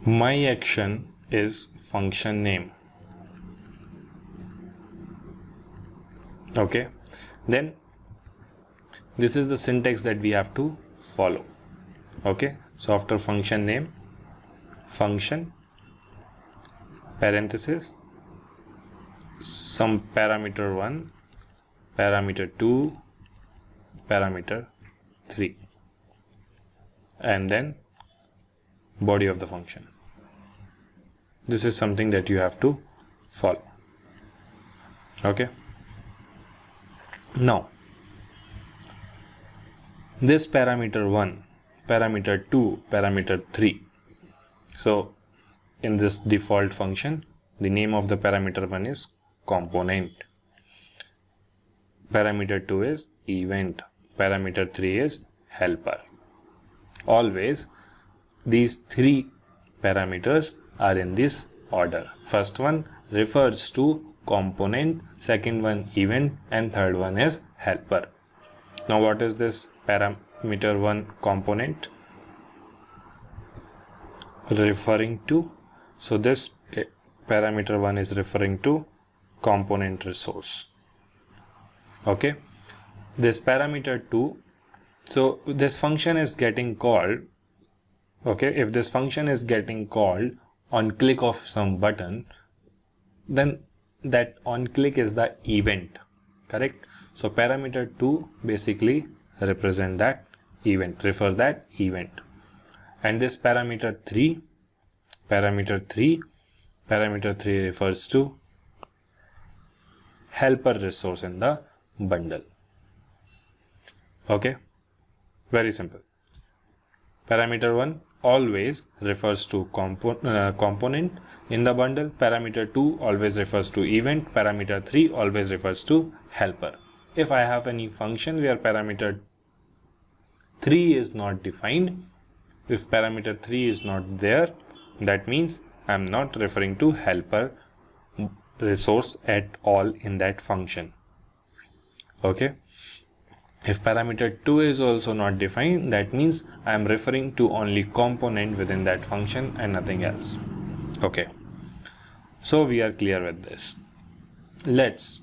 My action is function name. Okay, then this is the syntax that we have to follow. Okay, so after function name, function parenthesis, some parameter 1, parameter 2, parameter 3, and then body of the function. This is something that you have to follow. Okay, now this parameter 1, parameter 2, parameter 3. So in this default function, the name of the parameter 1 is component, parameter 2 is event, parameter 3 is helper. Always these three parameters are in this order. First one refers to component, second one event, and third one is helper. Now what is this parameter 1 component referring to? So this parameter 1 is referring to component resource. Okay, this parameter 2, so this function is getting called. Okay, if this function is getting called on click of some button, then that on click is the event, correct? So parameter 2 basically represent that event, refer that event. And this parameter 3 refers to helper resource in the bundle. Okay, very simple. Parameter 1 always refers to component in the bundle, parameter 2 always refers to event, parameter 3 always refers to helper. If I have any function where parameter 3 is not defined, if parameter 3 is not there, that means I am not referring to helper resource at all in that function. Okay, if parameter 2 is also not defined, that means I am referring to only component within that function and nothing else. Okay, so we are clear with this. Let's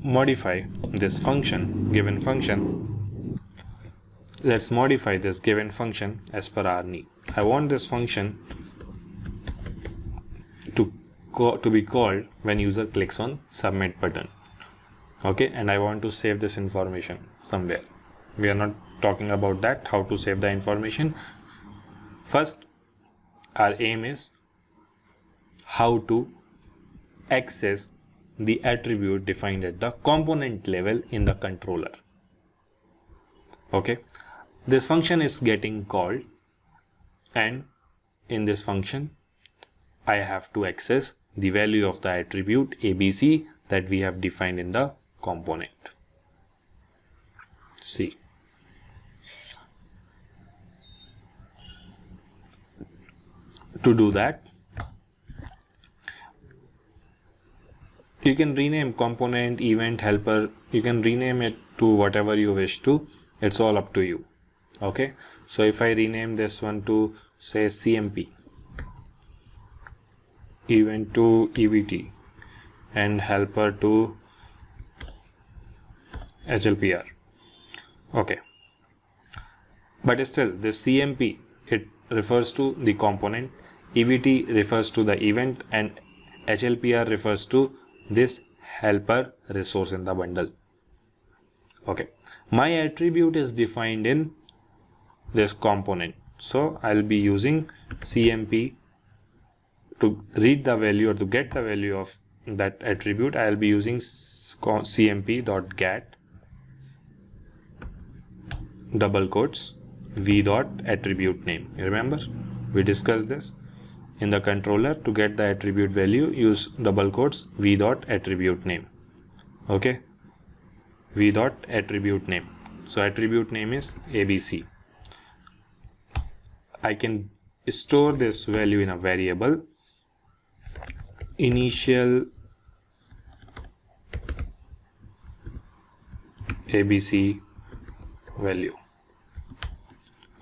modify this function, given function. Let's modify this given function as per our need. I want this function to be called when user clicks on submit button. Okay, and I want to save this information somewhere. We are not talking about that, how to save the information. First, our aim is how to access the attribute defined at the component level in the controller. Okay, this function is getting called, and in this function I have to access the value of the attribute ABC that we have defined in the component. See, to do that, you can rename component, event, helper. You can rename it to whatever you wish to. It's all up to you. Okay, so if I rename this one to say CMP, event to EVT, and helper to HLPR. Okay, but still this CMP, it refers to the component, EVT refers to the event, and HLPR refers to this helper resource in the bundle. Okay, my attribute is defined in this component, so I'll be using CMP to read the value or to get the value of that attribute. I'll be using cmp.get double quotes v dot attribute name. You remember we discussed this in the controller. To get the attribute value, use double quotes v dot attribute name. Okay, v dot attribute name. So attribute name is ABC. I can store this value in a variable initial ABC value.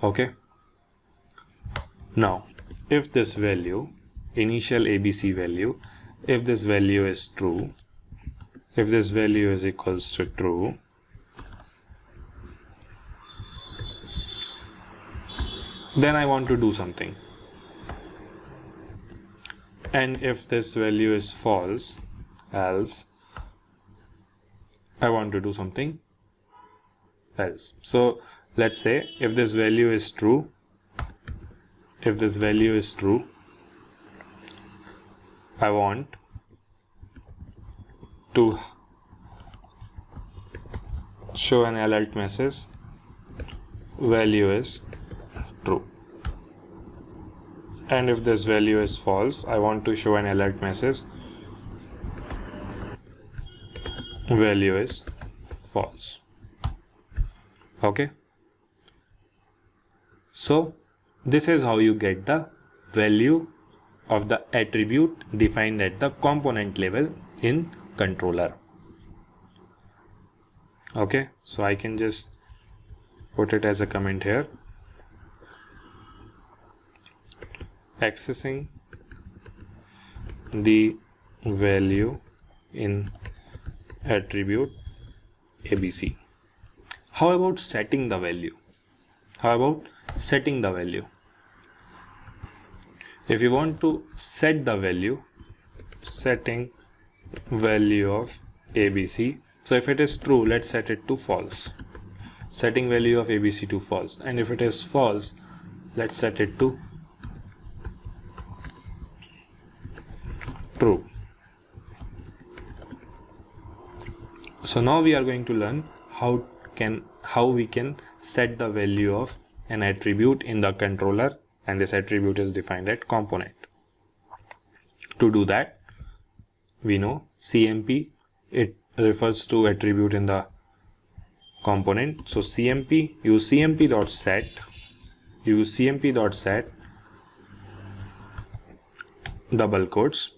Okay, Now, if this value, initial ABC value, if this value is true, if this value is equals to true, then I want to do something. And if this value is false, else I want to do something else. So let's say if this value is true, if this value is true, I want to show an alert message, value is true. And if this value is false, I want to show an alert message, value is false. Okay, so this is how you get the value of the attribute defined at the component level in controller. Okay, so I can just put it as a comment here. Accessing the value in attribute ABC. How about setting the value? How about setting the value? If you want to set the value, setting value of ABC. So if it is true, let's set it to false. Setting value of ABC to false. And if it is false, let's set it to true. So now we are going to learn how we can set the value of an attribute in the controller, and this attribute is defined at component. To do that, we know CMP, it refers to attribute in the component. So CMP, use CMP.set, double quotes,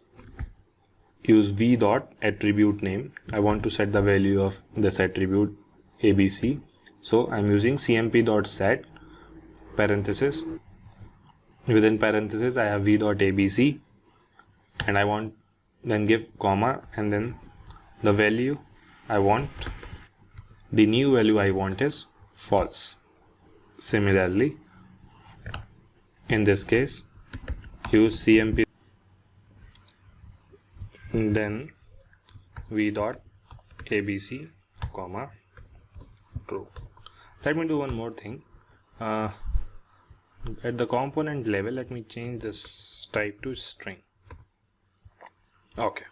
use v.attribute name. I want to set the value of this attribute ABC, so I'm using cmp.set parenthesis, within parenthesis I have v.abc, and I want then give comma, and then the value I want, the new value I want is false. Similarly, in this case, use cmp, then v.abc comma true. Let me do one more thing. At the component level, let me change this type to string. Okay,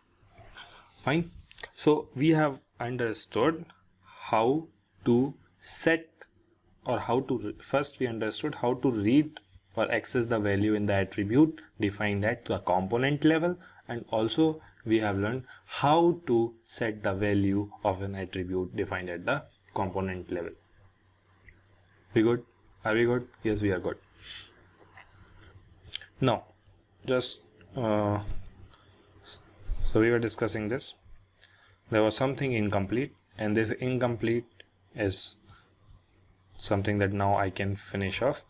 fine. So we have understood how to set, or first we understood how to read or access the value in the attribute defined at the component level, and also we have learned how to set the value of an attribute defined at the component level. We good? Are we good? Yes, we are good. Now, just so we were discussing this. There was something incomplete, and this incomplete is something that now I can finish off.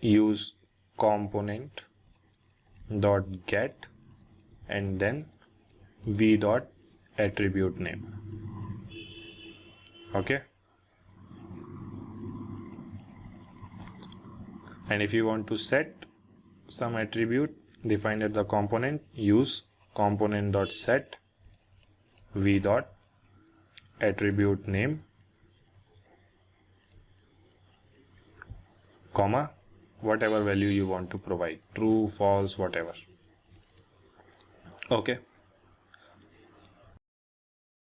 Use component dot get and then v dot attribute name. Okay, and if you want to set some attribute defined at the component, use component dot set v dot attribute name, comma, whatever value you want to provide, true, false, whatever. Okay.